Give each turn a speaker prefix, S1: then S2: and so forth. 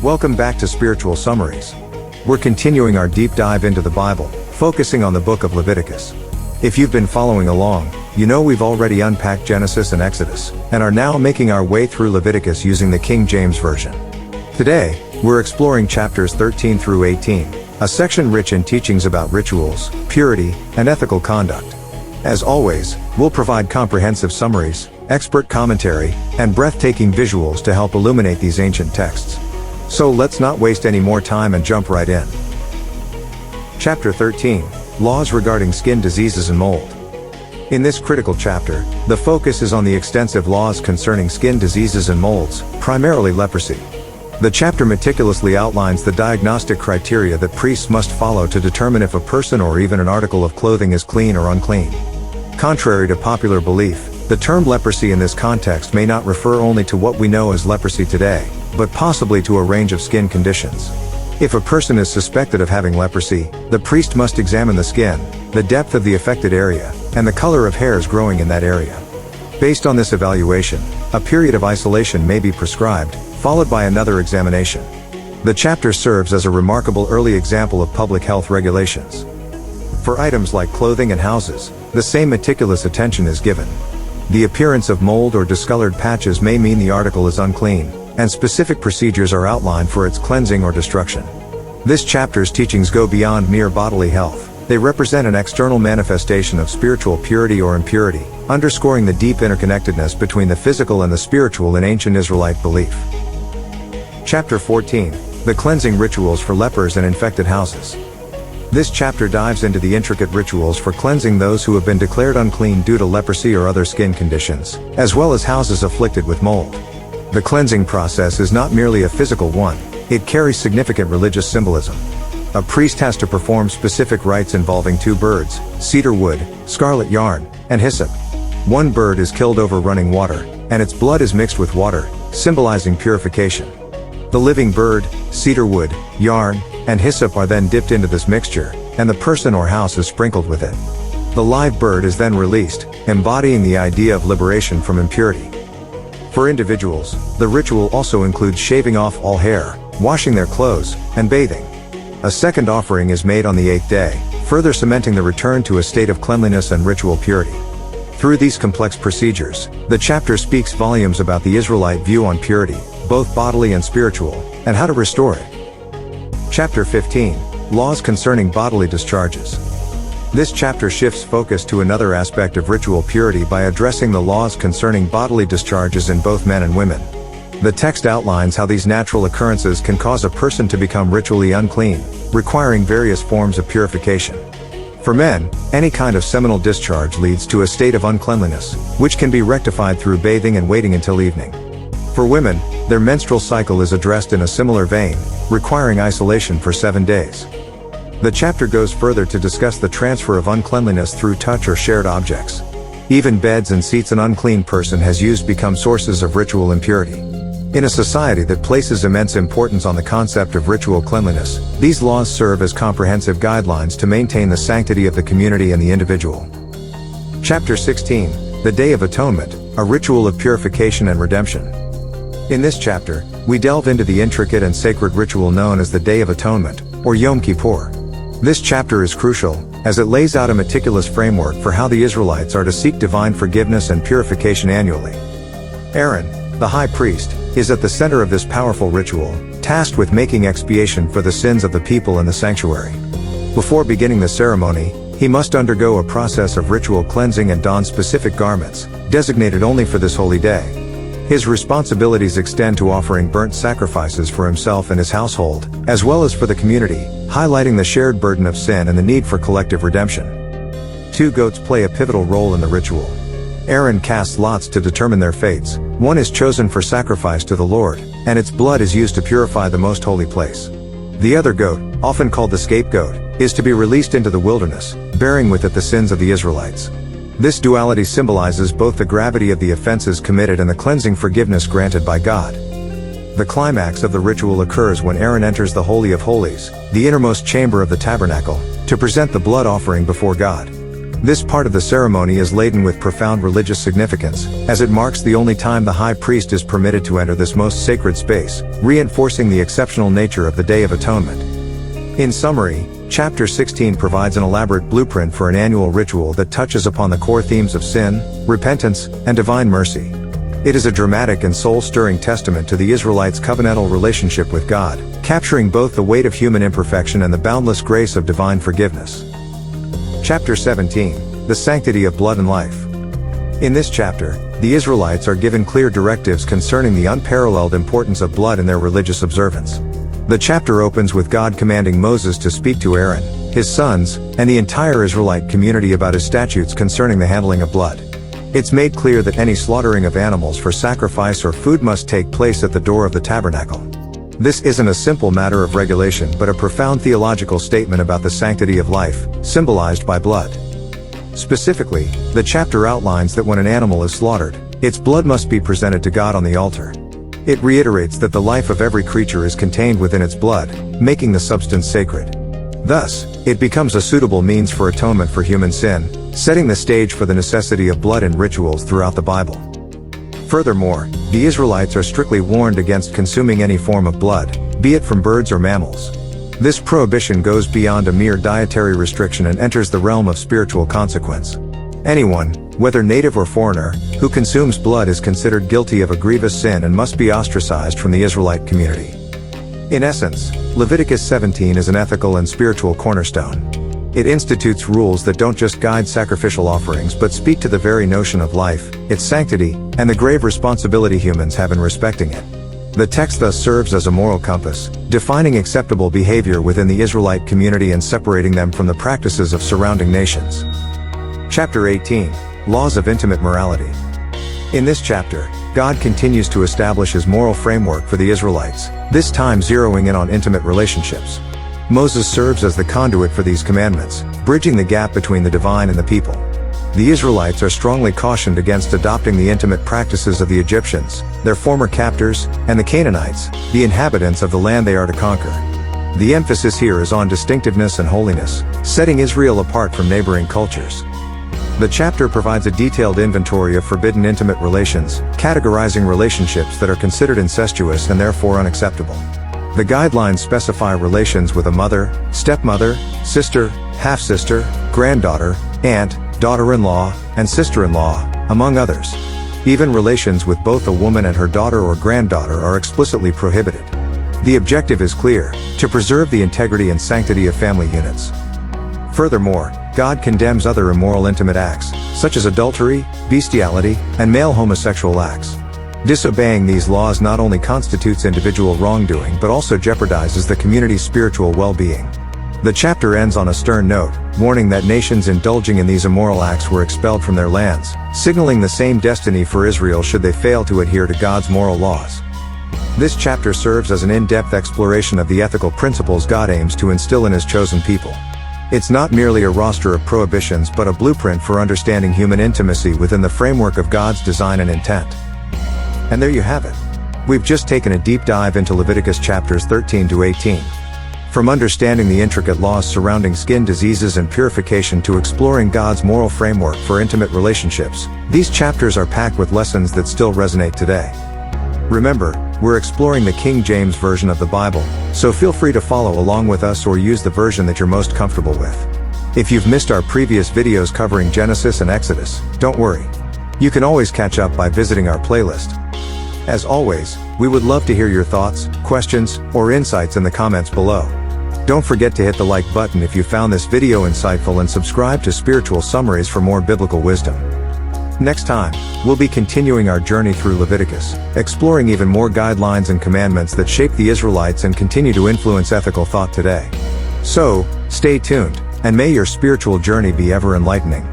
S1: Welcome back to Spiritual Summaries. We're continuing our deep dive into the Bible, focusing on the book of Leviticus. If you've been following along, you know we've already unpacked Genesis and Exodus, and are now making our way through Leviticus using the King James Version. Today, we're exploring chapters 13 through 18, a section rich in teachings about rituals, purity, and ethical conduct. As always, we'll provide comprehensive summaries, expert commentary, and breathtaking visuals to help illuminate these ancient texts. So let's not waste any more time and jump right in. Chapter 13, Laws regarding skin diseases and mold. In this critical chapter, the focus is on the extensive laws concerning skin diseases and molds, primarily leprosy. The chapter meticulously outlines the diagnostic criteria that priests must follow to determine if a person or even an article of clothing is clean or unclean. Contrary to popular belief, the term leprosy in this context may not refer only to what we know as leprosy today, but possibly to a range of skin conditions. If a person is suspected of having leprosy, the priest must examine the skin, the depth of the affected area, and the color of hairs growing in that area. Based on this evaluation, a period of isolation may be prescribed, followed by another examination. The chapter serves as a remarkable early example of public health regulations. For items like clothing and houses, the same meticulous attention is given. The appearance of mold or discolored patches may mean the article is unclean, and specific procedures are outlined for its cleansing or destruction. This chapter's teachings go beyond mere bodily health. They represent an external manifestation of spiritual purity or impurity, underscoring the deep interconnectedness between the physical and the spiritual in ancient Israelite belief. Chapter 14, The Cleansing Rituals for Lepers and Infected Houses. This chapter dives into the intricate rituals for cleansing those who have been declared unclean due to leprosy or other skin conditions, as well as houses afflicted with mold. The cleansing process is not merely a physical one, it carries significant religious symbolism. A priest has to perform specific rites involving two birds, cedar wood, scarlet yarn, and hyssop. One bird is killed over running water, and its blood is mixed with water, symbolizing purification. The living bird, cedar wood, yarn, and hyssop are then dipped into this mixture, and the person or house is sprinkled with it. The live bird is then released, embodying the idea of liberation from impurity. For individuals, the ritual also includes shaving off all hair, washing their clothes, and bathing. A second offering is made on the 8th day, further cementing the return to a state of cleanliness and ritual purity. Through these complex procedures, the chapter speaks volumes about the Israelite view on purity, both bodily and spiritual, and how to restore it. Chapter 15, Laws concerning bodily discharges. This chapter shifts focus to another aspect of ritual purity by addressing the laws concerning bodily discharges in both men and women. The text outlines how these natural occurrences can cause a person to become ritually unclean, requiring various forms of purification. For men, any kind of seminal discharge leads to a state of uncleanliness, which can be rectified through bathing and waiting until evening. For women, their menstrual cycle is addressed in a similar vein, requiring isolation for 7 days. The chapter goes further to discuss the transfer of uncleanliness through touch or shared objects. Even beds and seats an unclean person has used become sources of ritual impurity. In a society that places immense importance on the concept of ritual cleanliness, these laws serve as comprehensive guidelines to maintain the sanctity of the community and the individual. Chapter 16, The Day of Atonement, a ritual of purification and redemption. In this chapter, we delve into the intricate and sacred ritual known as the Day of Atonement, or Yom Kippur. This chapter is crucial, as it lays out a meticulous framework for how the Israelites are to seek divine forgiveness and purification annually. Aaron, the high priest, is at the center of this powerful ritual, tasked with making expiation for the sins of the people in the sanctuary. Before beginning the ceremony, he must undergo a process of ritual cleansing and don specific garments, designated only for this holy day. His responsibilities extend to offering burnt sacrifices for himself and his household, as well as for the community, highlighting the shared burden of sin and the need for collective redemption. 2 goats play a pivotal role in the ritual. Aaron casts lots to determine their fates. One is chosen for sacrifice to the Lord, and its blood is used to purify the most holy place. The other goat, often called the scapegoat, is to be released into the wilderness, bearing with it the sins of the Israelites. This duality symbolizes both the gravity of the offenses committed and the cleansing forgiveness granted by God. The climax of the ritual occurs when Aaron enters the Holy of Holies, the innermost chamber of the tabernacle, to present the blood offering before God. This part of the ceremony is laden with profound religious significance, as it marks the only time the high priest is permitted to enter this most sacred space, reinforcing the exceptional nature of the Day of Atonement. In summary, Chapter 16 provides an elaborate blueprint for an annual ritual that touches upon the core themes of sin, repentance, and divine mercy. It is a dramatic and soul-stirring testament to the Israelites' covenantal relationship with God, capturing both the weight of human imperfection and the boundless grace of divine forgiveness. Chapter 17, The Sanctity of Blood and Life. In this chapter, the Israelites are given clear directives concerning the unparalleled importance of blood in their religious observance. The chapter opens with God commanding Moses to speak to Aaron, his sons, and the entire Israelite community about his statutes concerning the handling of blood. It's made clear that any slaughtering of animals for sacrifice or food must take place at the door of the tabernacle. This isn't a simple matter of regulation but a profound theological statement about the sanctity of life, symbolized by blood. Specifically, the chapter outlines that when an animal is slaughtered, its blood must be presented to God on the altar. It reiterates that the life of every creature is contained within its blood, making the substance sacred. Thus, it becomes a suitable means for atonement for human sin, setting the stage for the necessity of blood in rituals throughout the Bible. Furthermore, the Israelites are strictly warned against consuming any form of blood, be it from birds or mammals. This prohibition goes beyond a mere dietary restriction and enters the realm of spiritual consequence. Anyone, whether native or foreigner, who consumes blood is considered guilty of a grievous sin and must be ostracized from the Israelite community. In essence, Leviticus 17 is an ethical and spiritual cornerstone. It institutes rules that don't just guide sacrificial offerings but speak to the very notion of life, its sanctity, and the grave responsibility humans have in respecting it. The text thus serves as a moral compass, defining acceptable behavior within the Israelite community and separating them from the practices of surrounding nations. Chapter 18, Laws of Intimate Morality. In this chapter, God continues to establish his moral framework for the Israelites, this time zeroing in on intimate relationships. Moses serves as the conduit for these commandments, bridging the gap between the divine and the people. The Israelites are strongly cautioned against adopting the intimate practices of the Egyptians, their former captors, and the Canaanites, the inhabitants of the land they are to conquer. The emphasis here is on distinctiveness and holiness, setting Israel apart from neighboring cultures. The chapter provides a detailed inventory of forbidden intimate relations, categorizing relationships that are considered incestuous and therefore unacceptable. The guidelines specify relations with a mother, stepmother, sister, half-sister, granddaughter, aunt, daughter-in-law, and sister-in-law, among others. Even relations with both a woman and her daughter or granddaughter are explicitly prohibited. The objective is clear: to preserve the integrity and sanctity of family units. Furthermore, God condemns other immoral intimate acts, such as adultery, bestiality, and male homosexual acts. Disobeying these laws not only constitutes individual wrongdoing but also jeopardizes the community's spiritual well-being. The chapter ends on a stern note, warning that nations indulging in these immoral acts were expelled from their lands, signaling the same destiny for Israel should they fail to adhere to God's moral laws. This chapter serves as an in-depth exploration of the ethical principles God aims to instill in his chosen people. It's not merely a roster of prohibitions but a blueprint for understanding human intimacy within the framework of God's design and intent. And there you have it. We've just taken a deep dive into Leviticus chapters 13 to 18. From understanding the intricate laws surrounding skin diseases and purification to exploring God's moral framework for intimate relationships, these chapters are packed with lessons that still resonate today. Remember, we're exploring the King James Version of the Bible, so feel free to follow along with us or use the version that you're most comfortable with. If you've missed our previous videos covering Genesis and Exodus, don't worry. You can always catch up by visiting our playlist. As always, we would love to hear your thoughts, questions, or insights in the comments below. Don't forget to hit the like button if you found this video insightful and subscribe to Spiritual Summaries for more biblical wisdom. Next time, we'll be continuing our journey through Leviticus, exploring even more guidelines and commandments that shape the Israelites and continue to influence ethical thought today. So, stay tuned, and may your spiritual journey be ever enlightening.